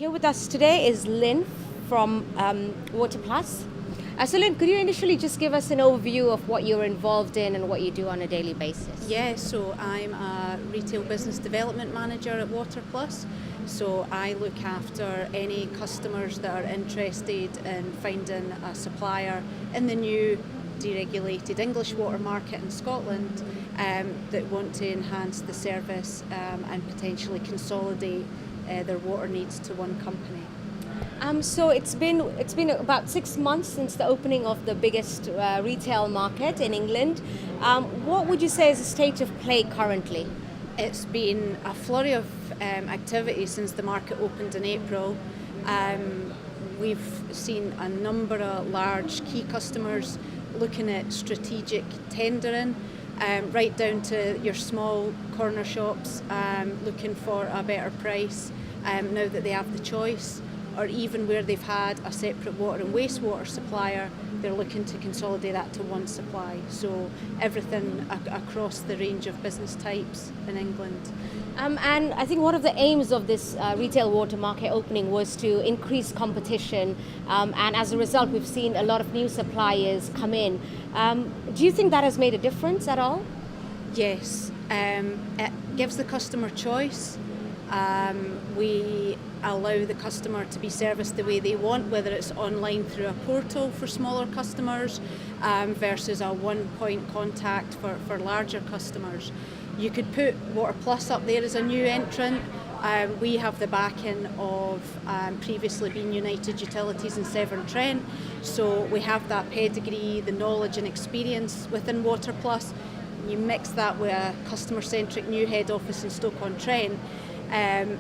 Here with us today is Lynn from Water Plus. So Lynn, could you initially just give us an overview of what you're involved in and what you do on a daily basis? Yeah, so I'm a retail business development manager at Water Plus. So I look after any customers that are interested in finding a supplier in the new deregulated English water market in Scotland that want to enhance the service and potentially consolidate their water needs to one company. So it's been about 6 months since the opening of the biggest retail market in England. What would you say is the state of play currently? It's been a flurry of activity since the market opened in April. We've seen a number of large key customers looking at strategic tendering, right down to your small corner shops looking for a better price now that they have the choice, or even where they've had a separate water and wastewater supplier, they're looking to consolidate that to one supply. So everything across the range of business types in England. And I think one of the aims of this retail water market opening was to increase competition, and as a result we've seen a lot of new suppliers come in. Do you think that has made a difference at all? Yes, it gives the customer choice. We allow the customer to be serviced the way they want, whether it's online through a portal for smaller customers versus a one-point contact for larger customers. You could put Water Plus up there as a new entrant. We have the backing of previously being United Utilities and Severn Trent, so we have that pedigree, the knowledge and experience within Water Plus. You mix that with a customer-centric new head office in Stoke-on-Trent.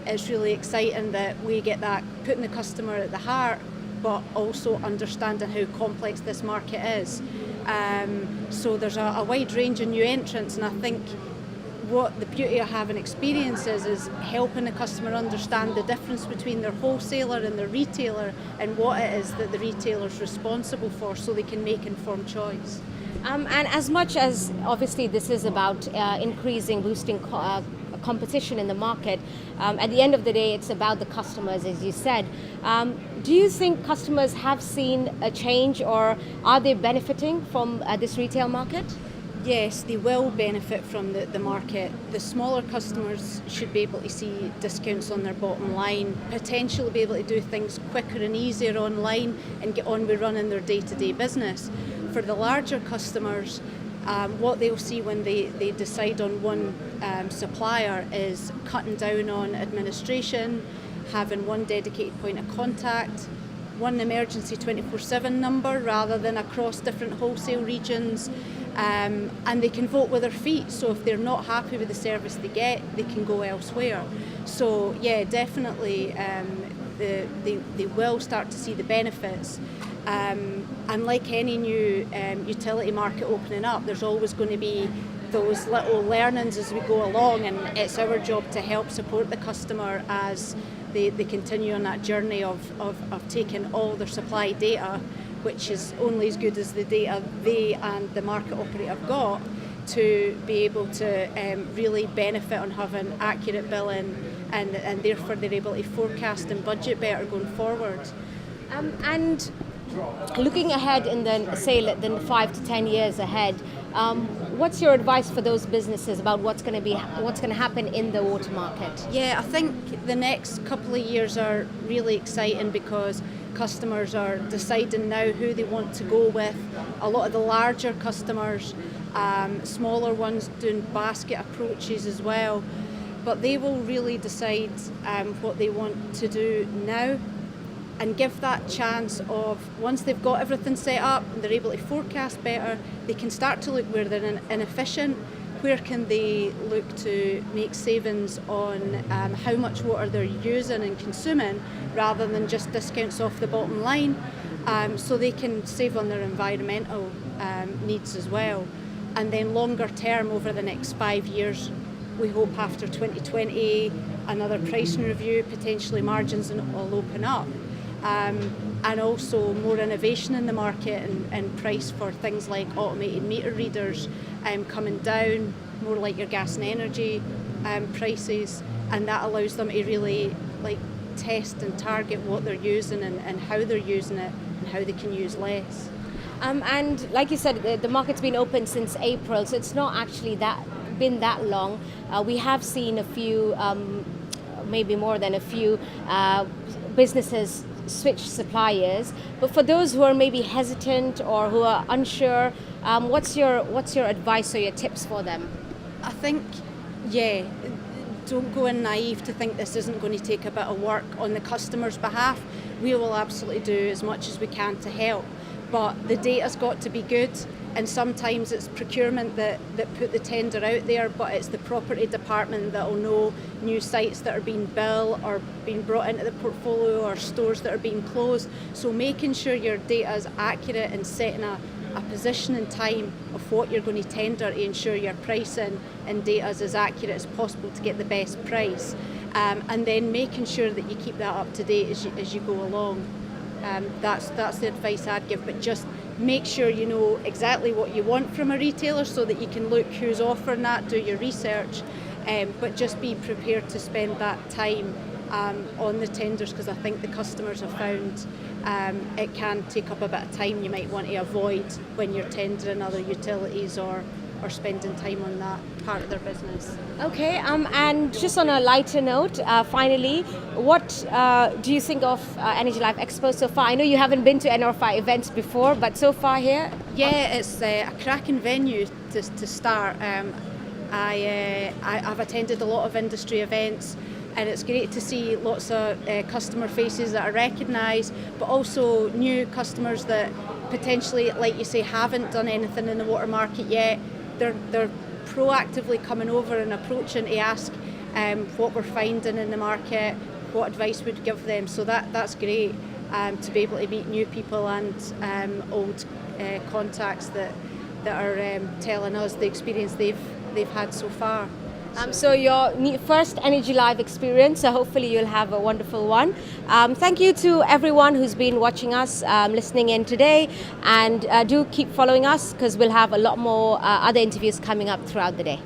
It's really exciting that we get that, putting the customer at the heart, but also understanding how complex this market is. So there's a wide range of new entrants, and I think what the beauty of having experience is helping the customer understand the difference between their wholesaler and their retailer and what it is that the retailer is responsible for, so they can make informed choice. And as much as obviously this is about boosting competition in the market, at the end of the day it's about the customers, as you said. Do you think customers have seen a change, or are they benefiting from this retail market? Yes, they will benefit from the market. The smaller customers should be able to see discounts on their bottom line, potentially be able to do things quicker and easier online and get on with running their day-to-day business. For the larger customers, what they'll see when they decide on one supplier is cutting down on administration, having one dedicated point of contact, one emergency 24/7 number rather than across different wholesale regions, and they can vote with their feet. So if they're not happy with the service they get, they can go elsewhere. So yeah, definitely they will start to see the benefits. And like any new utility market opening up, there's always going to be those little learnings as we go along, and it's our job to help support the customer as they continue on that journey of taking all their supply data, which is only as good as the data they and the market operator have got, to be able to really benefit on having accurate billing, and therefore they're able to forecast and budget better going forward. And looking ahead in the 5 to 10 years ahead, what's your advice for those businesses about what's going to happen in the water market? Yeah, I think the next couple of years are really exciting because customers are deciding now who they want to go with. A lot of the larger customers, smaller ones doing basket approaches as well, but they will really decide what they want to do now, and give that chance of, once they've got everything set up and they're able to forecast better, they can start to look where they're inefficient, where can they look to make savings on how much water they're using and consuming, rather than just discounts off the bottom line, so they can save on their environmental needs as well. And then longer term, over the next 5 years, we hope after 2020, another pricing review, potentially margins will open up. And also more innovation in the market, and price for things like automated meter readers coming down, more like your gas and energy prices, and that allows them to really test and target what they're using and how they're using it and how they can use less. And like you said, the market's been open since April, so it's not actually been that long. We have seen a few, maybe more than a few, businesses switch suppliers. But for those who are maybe hesitant or who are unsure, what's your advice or your tips for them? I think, yeah, don't go in naive to think this isn't going to take a bit of work on the customer's behalf. We will absolutely do as much as we can to help, but the data's got to be good, and sometimes it's procurement that put the tender out there, but it's the property department that will know new sites that are being built or being brought into the portfolio or stores that are being closed. So making sure your data is accurate and setting a position and time of what you're going to tender to ensure your pricing and data is as accurate as possible to get the best price, and then making sure that you keep that up to date as you go along. That's the advice I'd give, but just make sure you know exactly what you want from a retailer so that you can look who's offering that, do your research, but just be prepared to spend that time on the tenders, because I think the customers have found it can take up a bit of time you might want to avoid when you're tendering other utilities or spending time on that part of their business. Okay, and just on a lighter note, finally, what do you think of Energy Life Expo so far? I know you haven't been to NRFI events before, but so far here? Yeah, it's a cracking venue to start. I've attended a lot of industry events, and it's great to see lots of customer faces that are recognised, but also new customers that potentially, like you say, haven't done anything in the water market yet. They're proactively coming over and approaching to ask what we're finding in the market, what advice we'd give them. So that's great to be able to meet new people and old contacts that are telling us the experience they've had so far. So your first Energy Live experience, so hopefully you'll have a wonderful one. Thank you to everyone who's been watching us, listening in today, and do keep following us because we'll have a lot more other interviews coming up throughout the day.